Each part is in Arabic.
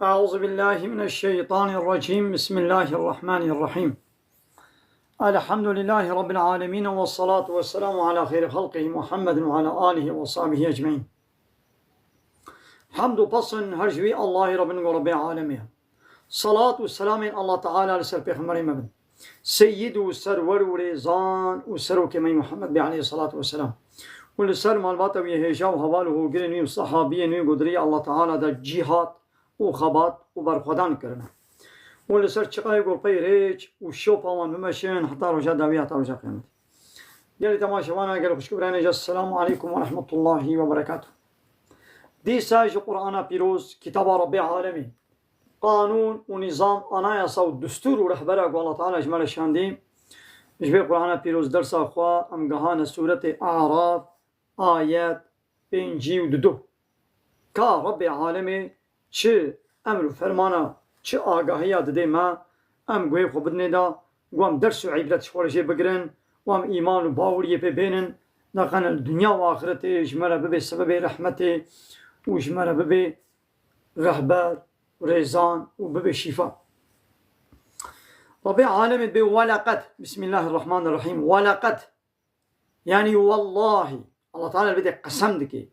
أعوذ بالله من الشيطان الرجيم. بسم الله الرحمن الرحيم. الحمد لله رب العالمين، والصلاة والسلام على خير خلقه محمد وعلى آله وصحبه أجمعين. حمد وبصن هرجوي الله ربنا ورب العالمين. صلاة والسلام الله تعالى لسر پیغمبر مبن سيد وسرور ورزان وسرو كمي محمد عليه الصلاة والسلام ولسر مالبات ويهيجا وحواله وقرنوي وصحابي نوي قدري الله تعالى دا جهاد و خبات و برخودان کرنا و لسر چقای گرپی ریچ و شو پاوان بمشین حتی روشا داوی حتی روشا قیامت. گلی تماشوانا گل خوشکبرانه جا السلام علیکم و رحمت الله و برکاته. دی ساج قرآن پیروز کتاب رب العالمین قانون و نظام انایاسا و دستور و رهبره و الله تعالی اجمال شاندیم جبه قرآن پیروز درس اخوا امگهان سورت اعراف آیت 52 که رب العالمین چه امر و فرمانا چه آگاهی داده ما ام گوی خوب بدنه دا گوام درس و عبرت شورشه بگرن وام ایمان و باوریه پی بینن نقن دنیا و آخرت جمره ببه سبب رحمت و جمره ببه رهبر و ریزان و ببه شفا. رب العالمين بي ولقد بسم الله الرحمن الرحيم ولقد يعني والله الله تعالى بدي قسم دكي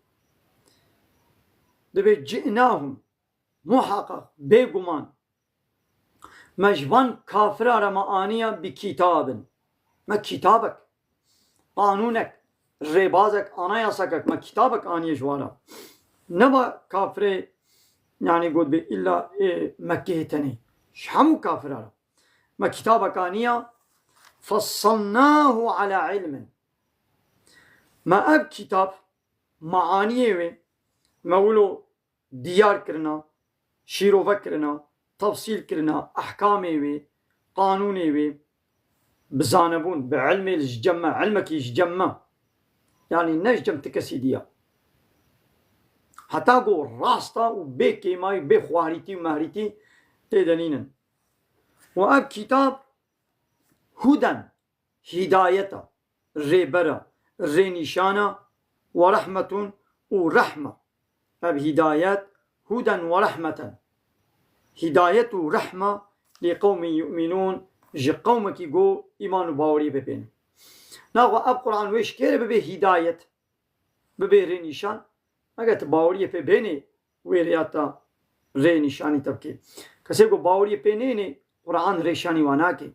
دبي جئناهم محقق بيقمان مجبان كافر رمانية بكتاب ما كتابك قانونك ربازك أنا يسكك ما كتابك آنية جوالا نبا كافر يعني قد بي إلا مكيه تاني شحمو كافر ما كتابك آنية فصلناه على علم ما أب كتاب معانيه ما ولو ديار كرنا شيرو فكرنا تفصيل كرنا أحكامي وي قانوني وي بزانبون بعلم الجمع علمك يجمع يعني نجم تكسيديا حتى قو راستا وبيكي ماي بخواريتي ومهريتي تدنينا وأب كتاب هدى هداية ريبرة رينشانة ورحمة ورحمة أب هدايات هدى ورحمة هداية ورحمة لقوم يؤمنون جي قومك يقو إيمان باوري ببين ناغو أب قرآن ويش كير ببي هداية ببي رينشان أغت باوري ببيني ويرياتا رينشاني تبكي كسي قو باوري ببينيني قرآن ريشاني واناكي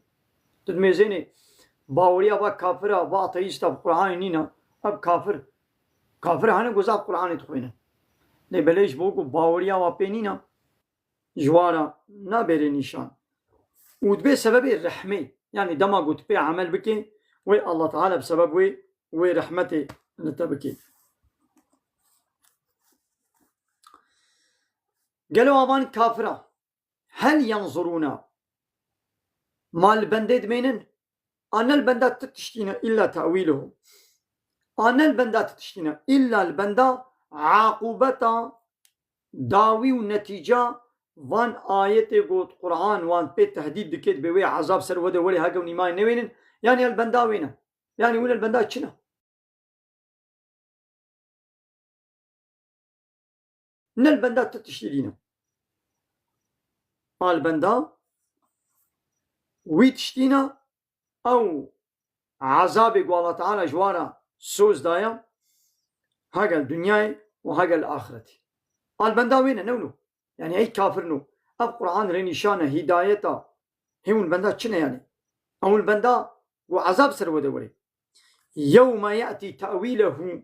تدميزيني باوري أبا كافر أبا أطيستا قرآن نينا أب كافر هاني قزاب قرآن تخوينا نبليش بوكو باوري أبا بينينا جوارا نابري نشان ودبي سبب الرحمة يعني دما قلت بي عمل بكي وي الله تعالى بسبب وي رحمتي نتبكي. قالوا أبان كافرة هل ينظرون ما البندد مينن أنا البندات تتشتينا إلا تأويله أنا البندات تتشتينا إلا البندا عاقبة داوي ونتيجة وان آية قوت قرآن وان بيت تهديد دكيت بوي عذاب سر وده ولي هاقوني ما نوينن يعني البندا وينه يعني وين البندا تشنا من البندات تتشتينا البندا ويتشتينا أو عذاب الله تعالى جوارا سوز دايا هاقا الدنيا وهاقا الآخرة البندا وينه نونو يعني أي كافر نو أب قرآن رنشانة هدايتا هم البندا تشنا يعني أو البندا وعذاب سر ودوري يوم يأتي تأويله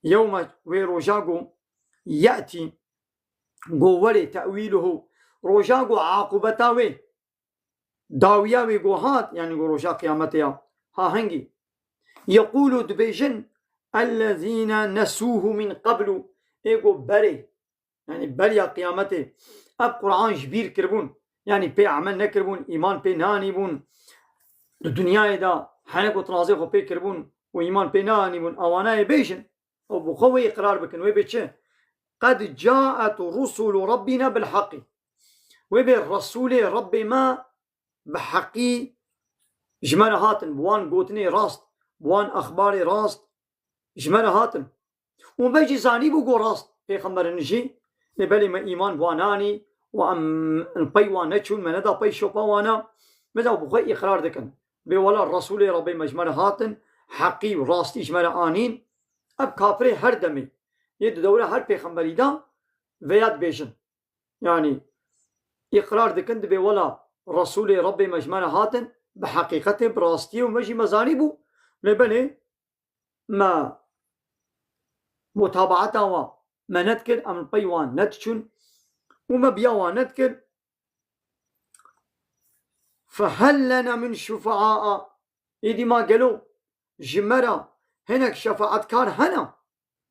يوم ويروجاغو يأتي قولي تأويله روجاغو عاقبتاوي داوياوي قوهات يعني روجا قيامتها ها هنجي يقول دبيجن الذين نسوه من قبل ايقو بري يعني بريا قيامته اب قرآن جبير كربون يعني بي عمل نكربون ايمان بي نانيبون الدنيا دا حنكو تنازيخو بي كربون وإيمان بي نانيبون اوانا بيجن او بخوي اقرار بكن ويبيتش قد جاءت رسل ربنا بالحق ويبي الرسول ربي ما بحقي جمال هاتن بوان قوتني راست بوان اخباري راست جمال هاتن وبيجي زاني بقو راست پیغمبر نجي نبالي ما ايمان بواناني وأم البيوان نتشون من هذا بي شوباوانا ماذا بخي إقرار دكن بولا الرسول ربي مجمر هاتن حقي وراستي جمر آنين اب كافري هر دمي يد دولة هر پیغمبری دا وياد بيجن يعني إقرار دكن بولا رسول ربي مجمر هاتن بحقيقة براستي ومجي مزاني بو لبني ما متابعتا و ما نذكر أم البيوان نتشون وما بيوان نذكر فهل لنا من شفعاء إذا ما قالوا جمرة هناك شفاعة كار هنا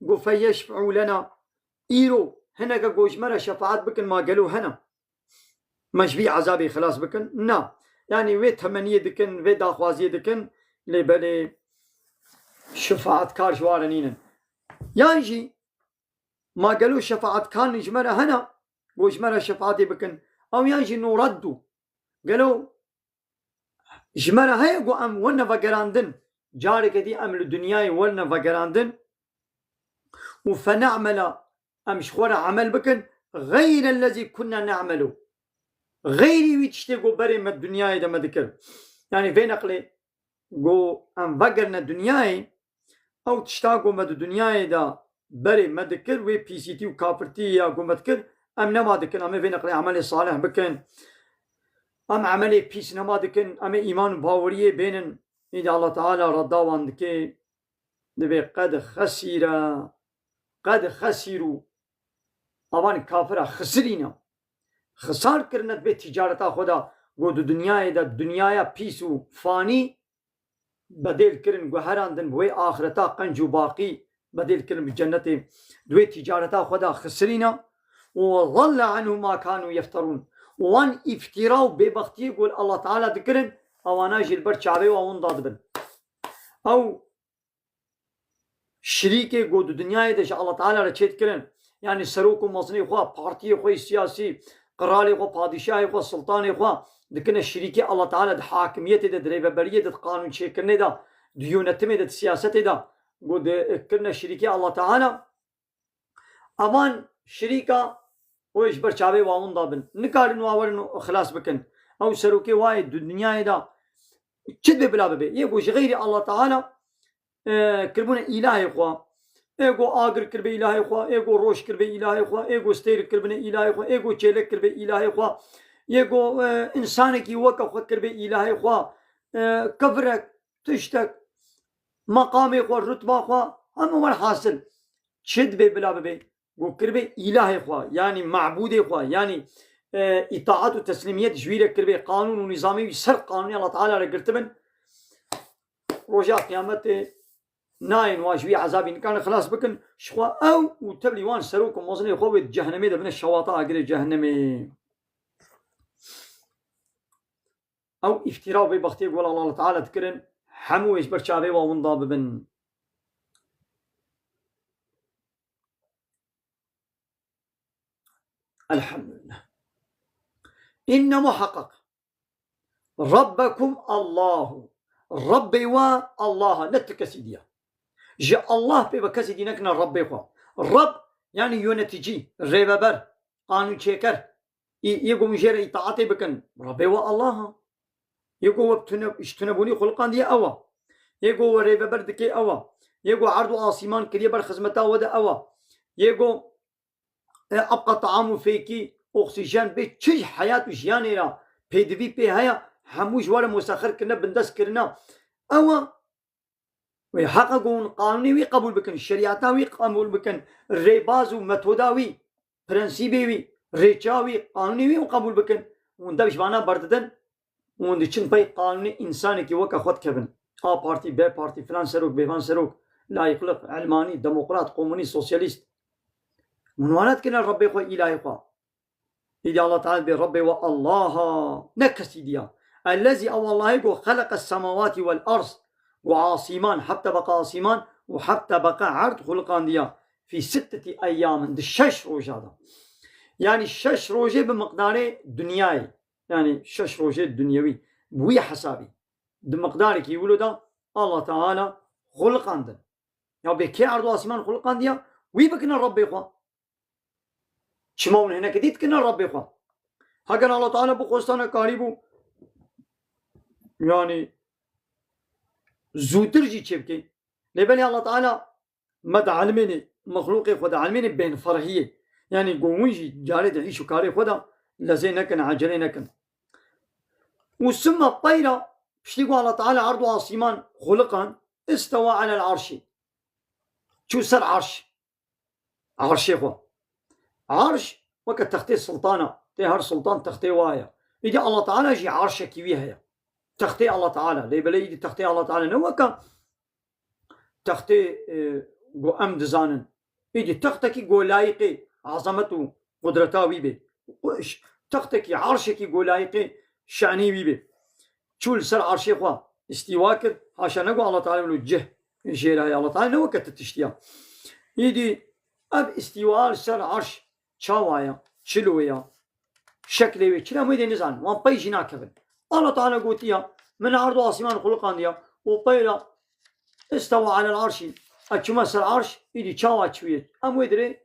قو فيشفعوا لنا إيرو هناك قو جمرة شفاعة بكن ما قالوا هنا مجبي عذابي خلاص بكن نا يعني وي ثمانية دكن وي داخوازية دكن لبالي شفاعة كار جوارنين يعني ما قالوا شفاعة كار جمرة هنا قو جمرة شفاعتي بكن أو يعني نردو قالوا جمرة هيا قو أم ون فقراندن جارك دي أم الدنيا ون فقراندن وفنعمل أم شخورة عمل بكن غير الذي كنا نعمله غيري ويتشتغو بري ما الدنيا دا ما ذكر يعني فين أقلي قو أم فقرنا الدنيا أو تشتاقو ما الدنيا دا بري ما ذكر وي بي سي تي وكابرتي يا قو ما ذكر أم نما ذكر أم فين أقلي عملي صالح بكن أم عملي بيس نما دكن أم إيمان باوريه بينن إذا الله تعالى رداوان دكي دبي قد خسروا أوان كافرة خسرينا خسار كرنت بي تجارتا خدا قد دنيا بيسو فاني بدل كرن قهراندن بوي آخرتا قنجو باقي بدل كرن بجنة دوي تجارتا خدا خسرينا وظل عنه ما كانوا يفترون وان افتراو ببختي يقول الله تعالى ذكرن اوانا جلبر شعبي وان ضادبن او شريكي قود دنيا دش الله تعالى رچيت كرن يعني سروكو مصني خوا بارتي خو سياسي قرالي خو بادشاهي خو سلطاني خو دكنا شريكي الله تعالى د حاكميت د دريبريه د قانون شكلني دا ديونتمي د سياسه دا قود كنا شريكي الله تعالى امان شريكا ويش برشاوي واون دابن نكارن واورن خلاص بكن او سروكي واي الدنيا دا كذب بلا ببي يقول غير الله تعالى كربون الهي خوا ايغو اگر كربي الهي خوا ايغو روش كربي الهي خوا ايغو ستير كربن الهي خوا ايغو چيلك كربي الهي خوا ايغو انسانك يوقع خوا كربي الهي خوا كفرك تشتك مقامي خوا رتبه خوا اما حاصل كذب بلا ببي وكربي إلهي خوا يعني معبودي خوا يعني إطاعات وتسليمية جويرة كربي قانون ونظامي سر قانوني الله تعالى رقرتبن رجاء قيامته ناين واجوي عذابي كان خلاص بكن شخوا أو وتبلي وان سروكم وزني خوة جهنمي من الشواطئ قري جهنمي أو افتراء ببختي يقول الله تعالى تكرن حمو يجبر شعبي ومنضاب بن الحمد لله إن محقق ربكم الله ربي والله نتكسيديا جاء الله بكسيدي نكنا ربي الرب يعني يونتجي ريبابر قانون شكر يقوم جرى إطاعتي بكن ربي والله يقوم اشتنبوني خلقان دي أوا يقوم ريبابر دكي أوا يقوم عرض آسيمان كريبر خزمتا ودا أوا يقوم أبقى طعام فيكي أكسجين بي تشج حياة وجياني را بيدوي بي هيا هموش ولا مسخر كنا بندس كرنا أو ويحققون قانوني وي قبول بكن الشريعة وي قبول بكن الريباز ومتودا وي برنسيبي وي ريتشاوي قانوني وي قبول بكن وندبش بانا برددن وندشن بي قانوني إنساني كي وكا خود كبن بارتي بي بارتي فلان سروك بيفان سروك لا يخلق علماني ديمقراط كومونيست سوسياليست منوانات كنا ربي خو إلهي خو إذا الله تعالى بربي والله نكسي ديا الذي أو الله يقول خلق السماوات والأرض وعاصمان حتى بقى عاصمان وحتى بقى عرض خلقان ديا في 6 أيام الشش روج هذا يعني الشش روجي بمقدار دنياي يعني الشش روجي الدنيوي بوي حسابي بمقدار كي يقولوا ده الله تعالى خلقان ده يعني بكي عرض وعاصمان خلقان ديا ويبكنا ربي خو شمون هنا كديت كنا ربي خوا هەگەر الله تعالى بۆ خۆستانە کاری بوو يعني زووتر جی چێ بکەین لێبەری الله تعالى مەدە عەلمێنێ مەخلوقی خۆدا عەلمێنێ بێن فەرهیە يعني گۆونجی جارێ دەعیش و کاری خۆدا لەزێ نەکەن عەجەلێ نەکەن وسمى الطيرة بشتيقوا الله تعالى عرض عاصمان خلقا استوى على العرش شو سر عرش عرش يخوة عرش وقت تختي السلطانة تهر سلطان تختي وايا يجي الله تعالى يجي عرشك بيها تختي الله تعالى ليه بلا يجي تختي الله تعالى نوكا تختي جو أمد زانن يجي تختكي جو لايقي عظمته قدرته بيبي تختكي عرشك جو لايقي شعني بيبي شو سر عرش يخوة استواكر عشان نقول الله تعالى من الجه جيرها يا الله تعالى نوكا تتشتيا يجي اب استواء سر عرش شاوايا شلويا شكلي كلا ميدي نزان وان بيجي ناكبن الله تعالى قوتيا من عرض عاصمان خلقان ديا وطيرا استوى على العرش اتشما سر عرش يجي شاوا شويه ام ويدري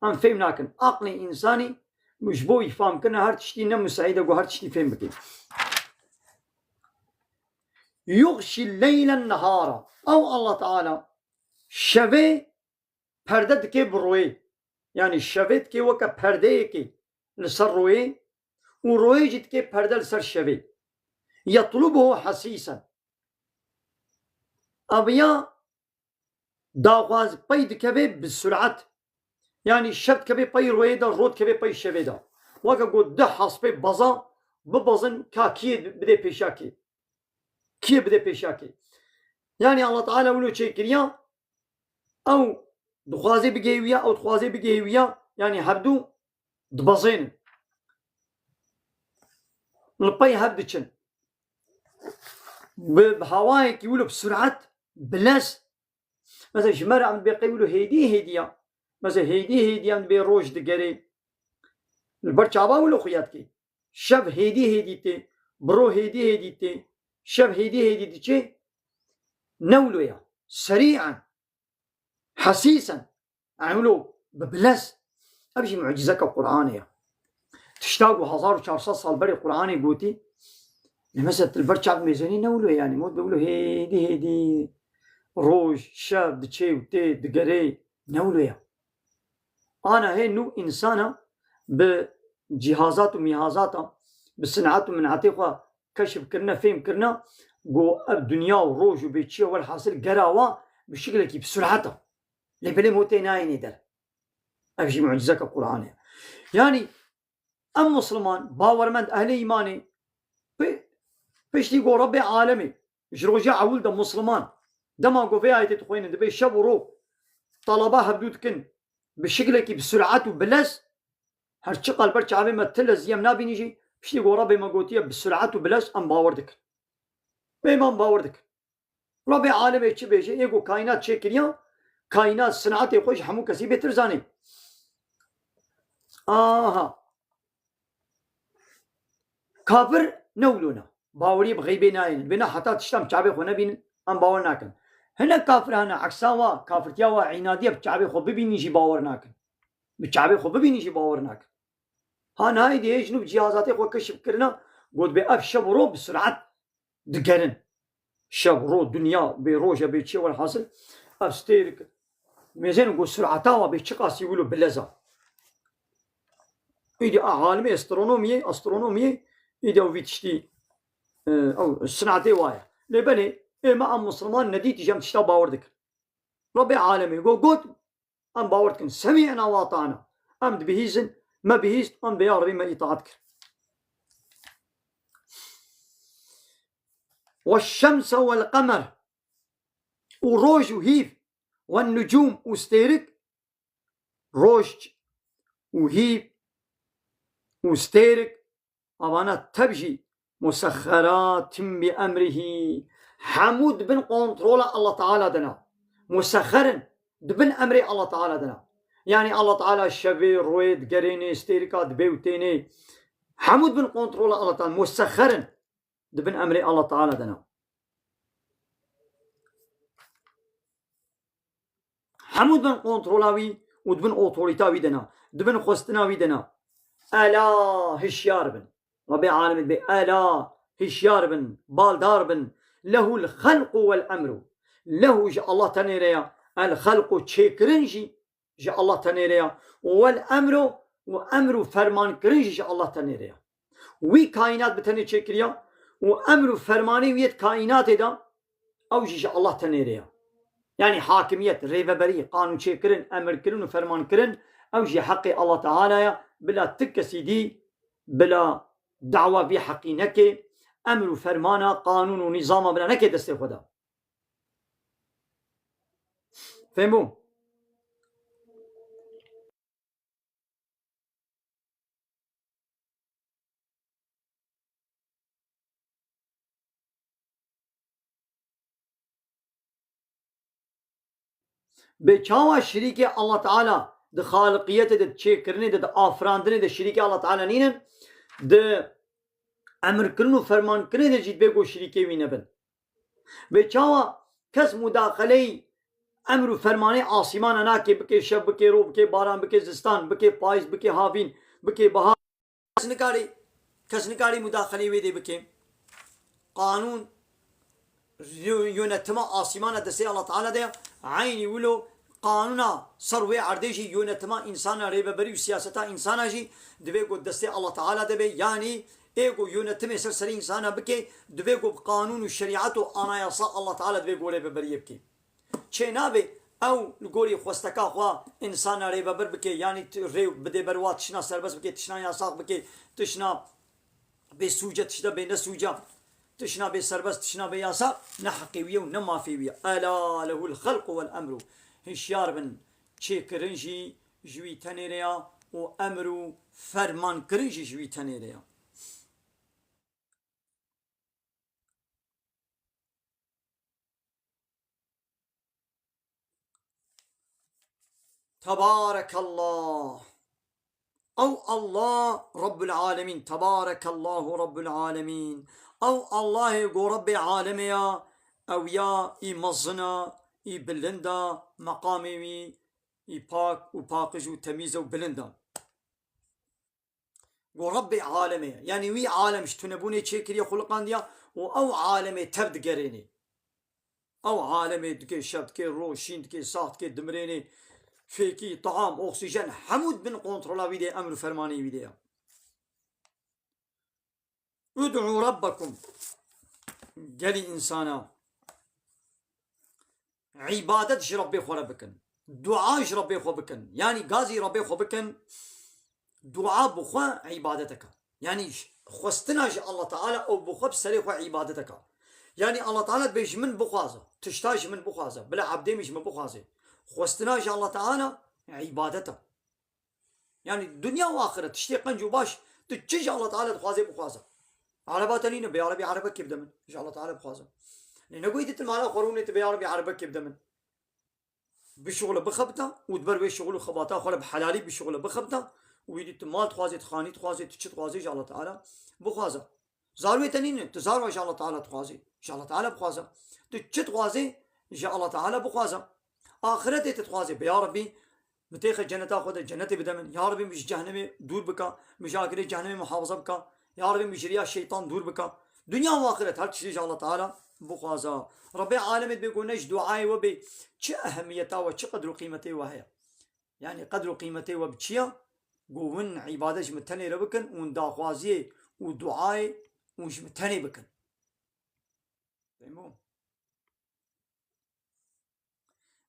ام فهم ناكن عقلي انساني مش بو يفهم كنا هر تشتي نم سعيده وهر تشتي فهم بكي يغشي الليل النهار او الله تعالى شبه پرده که بروی یعنی شوید که وکا پرده که لسر روی و روی جد که پرده لسر شوی یطلبه حسیسا ابیا داغاز پید که بسرعت یعنی شب که پی روی دا رود که پی شوی دا وکا گو ده حسب بزا ببزن که کیه بده پیشا کیه بده پیشا یعنی الله تعالی ولو چه کریا او دخوازي بجيويا او دخوازي بجيويا يعني هبدو دبزين البي هبدتشن بهواي يقولوا بسرعة بلاس مثلا جمار عم بيقي يقولوا هيديا مثلا هيدي عم بيروج دقري البرشابا ولا خياتكي شب هيدي تي برو هيدي تي شب هيدي تي نولويا سريعا حسيسا عملوا ببلس أبشي معجزك القرآنية تشتاقوا 1400 سال بري قرآني بوتي مثلا البرشاب ميزاني نولو يعني موت بيقولوا هيدي روج شاب دشي وتي دقري نولو يا أنا هي نو إنسانة بجهازات وميهازاتها بالصناعات ومنعاتها كشف كرنا فهم كرنا جو الدنيا وروج وبيتشي والحاصل قراوا بشكل كي بسرعتها لبلي موتين عيني در أبشي معجزك القرآن يعني أم مسلمان باورمند أهل إيماني بيشتي قو ربي عالمي جروجا عول دا مسلمان دما قو في آية تخوين دبي شب ورو طلبا هبدود كن بشكل كي بسرعات وبلس هرشقال برش عامي ما تلز يم نابي نيجي بيشتي قو ربي ما قوتيا بسرعات وبلس أم باوردك بيمان باوردك ربي عالمي چه بيجي يقو كائنات شكريا كائنات صناعت خوش همو کسی بهتر زاني كافر نولونا باوري بغيبي ناين بنا حتى تشتم شعبي خو نبين ام باور ناكن هنا كافر هنا عكساوا كافرتياوا عناديه بشعبي خو ببيني شي باور ناكن بشعبي خو ببيني شي باور ناكن هنا هاي دي شنو بجهازاتي خو كشف كرنا قلت بأف شبرو بسرعه دقرن شبرو دنيا بروجه بيتشي والحاصل أستيرك ميزان نقول سرعتها بيتشقاس يقولوا بلزا إيدي عالمي أسترونومية إيدي أو فيتشتي أو صناعتي وايا لبني إما أم مسلمان نديتي جام تشتا باوردك ربي عالمي قلت أم باوردك سمعنا واطعنا أم بهيزن ما بهيز أم بيا ربي ما إطاعتك والشمس والقمر وروج وهيف والنجوم وستيرك روج وهيف وستيرك أبانا تبجي مسخرات بأمره حمود بن قنطرول الله تعالى دنا مسخر بن أمر الله تعالى دنا يعني الله تعالى الشبير رويد قريني ستيركات بيوتيني حمود بن قنطرول الله تعالى مسخر بن أمر الله تعالى دنا حمود بن قنطرولاوي ودبن اوتوريتاوي دنا دبن خوستناوي دنا ألا هشيار بن رب العالمين بي ألا هشيار بن بالدار بن له الخلق والأمر له جاء الله تنيريا الخلق تشيكرنجي جاء الله تنيريا والأمر وأمر فرمان كرنجي جاء الله تنيريا وي كائنات بتني تشيكريا وأمر فرماني ويت كائنات دا أو جاء الله تنيريا يعني حاكمية ريببري قانون تشيكرن أمر كرن وفرمان كرن أو جي حقي الله تعالى بلا تكسي دي بلا دعوة في حقي نكي أمر فرمانا قانون ونظام بلا نكي دستي خدا فهموا بچاوا شريك الله تعالى د خالقيته د تشيكرني د آفراندني د شريك الله تعالى نينن د امر كرنو فرمان كرني د جيد بيگو شريكي وينبن بچاوا كس مداخلي امر فرماني آسمان ناكي بكي شب بكي رو بكي باران بكي زستان بكي پايز بكي هاوين بكي بهار كسنكاري مداخلي ويدي بكي قانون يونتما آسمان دسي الله تعالى ده عيني ولو قانونا سروي عرديجي يونتما إنسان ريببري وسياستا إنسانا جي دبيقو دستي الله تعالى دبي يعني ايقو يونتما سرسري إنسانا بكي دبيقو بقانون الشريعة وانا يصا الله تعالى دبيقو ريببري يبكي چه نابي او نقولي خوستكا خوا إنسان ريببر بكي يعني ريب بدي بروات تشنا سربس بكي تشنا ياساق بكي تشنا بسوجة تشنا بنسوجة تشنا بسربس تشنا بياسا نحقيوية ونمافيوية ألا له الخلق والأمر هشيار بن چه كرنجي جوي تنيريا وأمرو فرمان كرنجي جوي تنيريا تبارك الله أو الله رب العالمين تبارك الله رب العالمين أو الله يقول رب العالمين أو يا مزنا بلندا مقامي باك وباقج وتميز وبلندا ورب عالمي يعني وي عالم شتنبوني تشكري خلقان ديا او عالمي تبد قريني او عالمي دكي شاب دكي روشين دكي صاحت دكي دمريني فيكي طعام اكسجين حمود بن كونترولا ويدي امر فرماني ويدي ادعوا ربكم قالي انسانا عبادتش ربي خو بكن دعاش ربي خو بكن يعني غازي ربي خو بكن دعاء بخوا عبادتك يعني خوستناش الله تعالى او بخوا بسري خو عبادتك يعني الله تعالى بيش من بخوازه تشتاش من بخوازه بلا عبدي مش من بخوازه خوستناش الله تعالى عبادته يعني الدنيا واخره تشتي قنجو باش تتشج الله تعالى تخوازي بخوازه عربات لينا بعربي عربك كيف دمن ان شاء الله تعالى بخوازه لأن قويدة المعنى قروني تبي عربي عربك كيف دمن بشغله بخبطه ودبر بي شغله خباطه خلا بحلالي بشغله بخبطه ويدي مال تخوازي تخاني تخوازي تشت تخوازي ان شاء الله تعالى بخوازه زاروي تنين تزارو ان شاء الله تعالى تخوازي ان شاء الله تعالى بخوازه تشت تخوازي ان شاء الله تعالى بخوازه آخرتي تتخوازي يا ربي متيخ الجنة تاخذ الجنة بدمن يا ربي مش جهنمي دور بك مشاكل جهنمي محافظة بك يا ربي مش رياء الشيطان دور بك دنيا واخرة هل تشتي ان شاء الله تعالى بخوازه ربي عالم بيقول نش دعائي وبي چه أهميته وچه قدر قيمته وهي يعني قدر قيمته وبچيا قوون عبادش متني ربكن ون داخوازي ودعائي وش متني بكن تمام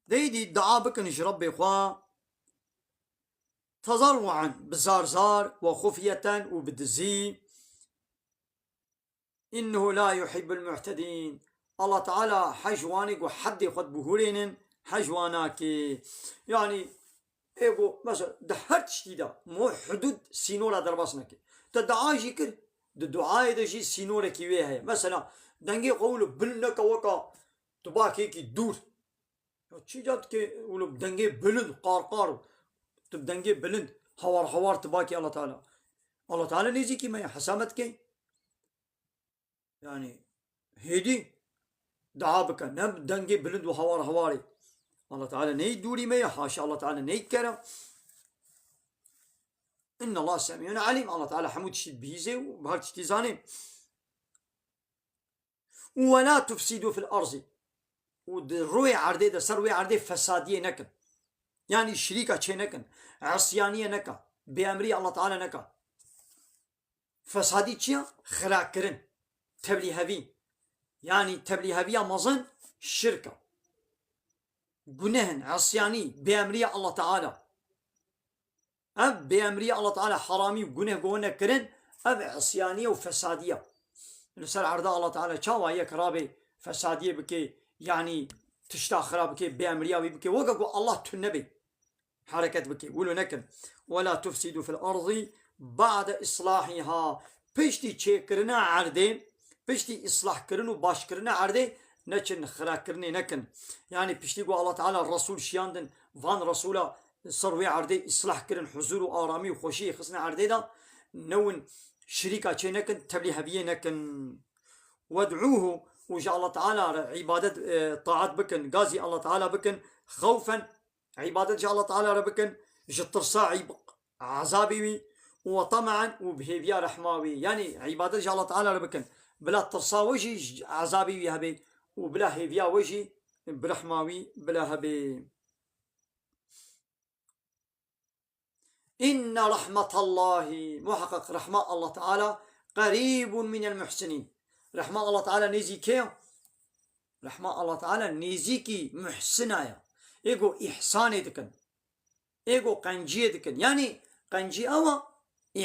ديدي الدعاء بكنش ربي خوا تضرعا بزارزار وخفية وبدزي إنه لا يحب المعتدين الله تعالى حجوانك وحد خد بهورين حجواناك يعني ايغو مثلا دحرت شتيدا مو حدود سينورا درباسنك تدعاء جيكر الدعاء دجي سينورا كي هي مثلا دنگي قول بلنك وكا تباكي كي دور چی جات که ولو دنگي بلند قار تبدنگي بلند هوار تباكي الله تعالى الله تعالى نيجي كي ما حسامت كي يعني هيدي دعابك نم دنگي بلند وهواري الله تعالى ني دوري ما حاشا الله تعالى ني كرم إن الله سميع عليم. الله تعالى حمود تشتي بيزي وبهار تشتي زاني. ولا تفسدوا في الأرض، ودروي عردي دا سروي عردي فسادية نكن، يعني شريكة شي نكن، عصيانية نكا، بأمري الله تعالى نكا. فسادي تشيا خراكرن تبليهبي، يعني تبليهبية مظن شركة جنهن عصياني بأمري الله تعالى، أب بأمري الله تعالى حرامي وجنه جونا كرن، أب عصيانية وفسادية. نسأل عرض الله تعالى شاوا يك رابي فسادية بكي، يعني تشتا خراب بكي بأمريا بكي وقفوا الله تنبي حركة بكي ولو نكن. ولا تفسدوا في الأرض بعد إصلاحها، بيشتي تشيكرنا عردين، بيشتي إصلاح كرنو باش كرنا عردين نكن خراكرني نكن. يعني بيشتي قو الله تعالى الرسول شياندن فان رسولا صروي عردي إصلاح كرن حضور وآرامي وخوشي خصنا عردي دا نون شريكة چه نكن تبليها بيه نكن. وادعوه وجاء الله تعالى عبادة طاعت بكن قازي الله تعالى بكن خوفا عبادة جاء الله تعالى بكن جترصا عذابي وطمعا وبهيبيا رحماوي، يعني عبادة جاء الله تعالى بكن بلا ترصا وجي عذابي هبي وبلا هيبيا وجي برحماوي بلا هبي. إن رحمة الله محقق رحمة الله تعالى قريب من المحسنين. رحمة الله تعالى نيزيكي، رحمة الله تعالى نيزيكي محسنايا إيقو إحساني دكن، إيقو قنجي دكن. يعني قنجي أوا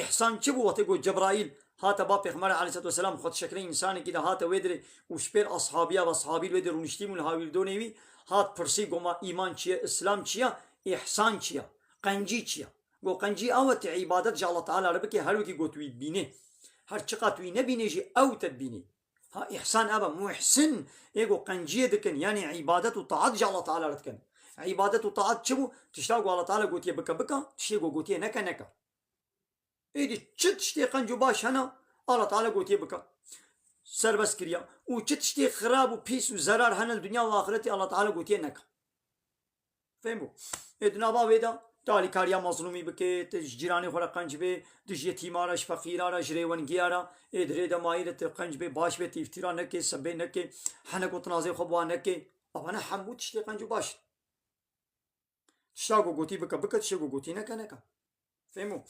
إحسان چبو وتيقو جبرائيل هاتا باب پیغمبر عليه الصلاة والسلام خود شكرين إنساني كده هاتا ويدري وشبير أصحابيا وأصحابي ويدر ونشتيمون هاويل دونيوي هات برسي قوما إيمان چيا إسلام چيا إحسان چيا قنجي چيا. گو قنجي اوت عبادت جا الله تعالى ربكي هر وكي گو توي بينه هر چقا توي نبينه جي او تبينه ها إحسان أبا محسن إيقو قنجي دكن، يعني عبادت وطاعت جا الله تعالى رتكن. عبادت وطاعت چبو تشتاقو الله تعالى قوتيه بكا بكا تشتاقو قوتيه نكا نكا. إيدي چت تشتي قنجو باش هنا الله تعالى قوتيه بكا سر بس كريا، و چت تشتي خراب و بيس و زرار هنا الدنيا وآخرتي الله تعالى قوتيه نكا. فهمو إدنا با ويدا دالي كاريا مظلومي بكي تجيراني خورا قنج بي دج يتيمارش فقيرارش ريوانگيارا ادري دمايرت قنج بي باش بي تفتيرا نكي سبي نكي حنكو تنازي خبوا نكي أبانا حمود تشتي قنجو باش تشتاقو قوتي بكا بكا تشتاقو قوتي نكا نكا. فهمو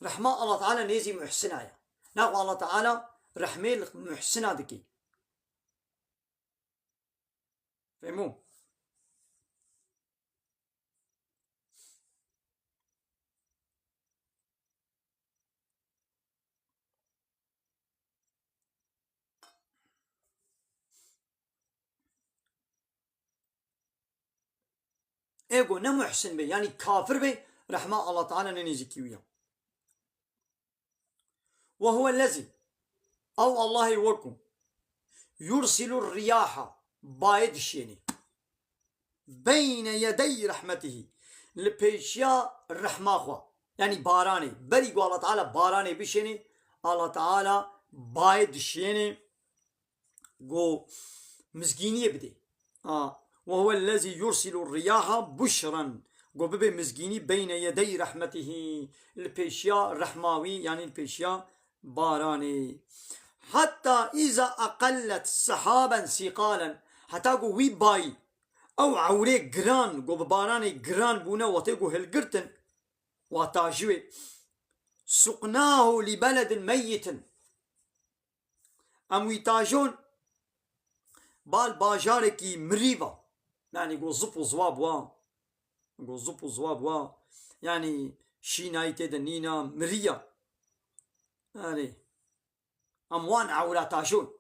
رحمة الله تعالى نيزي محسنايا ناقو الله تعالى رحمة محسنا دكي. فهمو إيقو نمحسن بي يعني كافر بي رحمة الله تعالى ننزكيويا. وهو الذي أو الله يوركم يرسل الرياح بايد شيني بين يدي رحمته لبيشيا الرحمة خوا، يعني باراني بري الله تعالى باراني بشيني الله تعالى بايد شيني قو مسكينية بدي وهو الذي يرسل الرياح بشرا قو ببي مسكيني بين يدي رحمته البيشيا الرحماوي، يعني البيشيا باراني حتى إذا أقلت سحابا ثقالا حتى قو وي باي أو عوري جران قو بباراني جران بونا وتيقو هالقرتن وتاجوي سقناه لبلد ميت أموي تاجون بال باجاركي مريبا، يعني قو زبو زواب وا قو زبو زواب وا يعني شينايتي دنينا مريا، يعني أموان عورا تاجون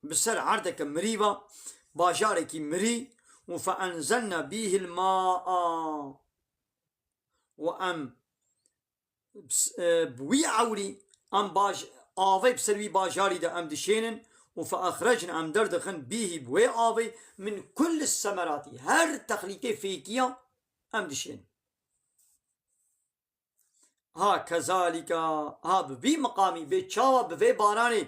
بسر عردك مريبا باجاركي مري فأنزلنا به الماء وأم بوي عوري أم باج آوي بسروي باجاري دا أم دشينن فأخرجنا أم دردخن به بوي آوي من كل الثمرات هر تخليقي فيكيا أم دشين. ها كذلك ها ببي مقامي بيتشاوا بفي باراني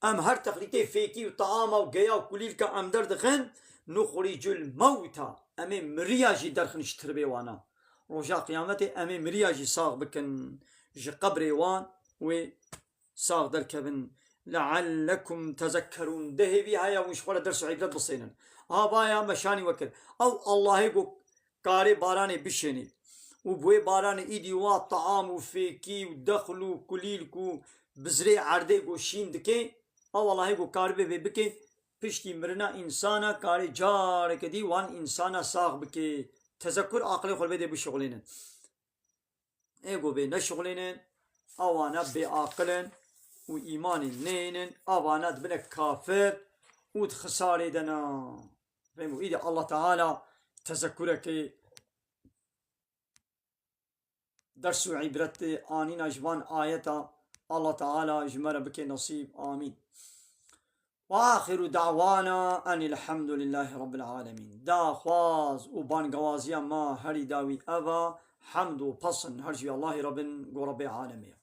أم هر تخليقي فيكي وطعاما وقيا وكليل كا أم دردخن نخرج الموتى أمي مرياجي درخن اشتربي وانا رجاء قيامتي أمي مرياجي صاغ بكن جي قبري وان و ساغ دركبن لعلكم تذكرون دهبي هيا وش ولا درس عبرت بصينا بايا مشاني وكل او الله يقول كاري باراني بشني وبوي باراني ايدي وا طعام وفيكي ودخلوا كليلكو بزري عردي وشين دكي او والله يقول كاربي بكي پشتی مرنا انسانا کاری جار کدی وان انسانا ساغ بکی تذکر عقلی خل بده بشغلینن ایگو به نشغلینن اوانا به عقلن و ایمان نینن اوانا دبن کافر و خساره دنا فهمو ایده الله تعالی تذکرك درس و عبرت آنین اجوان آیتا الله تعالی جمر بك نصيب آمين. وآخر دعوانا أن الحمد لله رب العالمين. دا خواز و بانقوازيا ما هري داوي أبا حمد و پسن هرجي الله رب عالمين.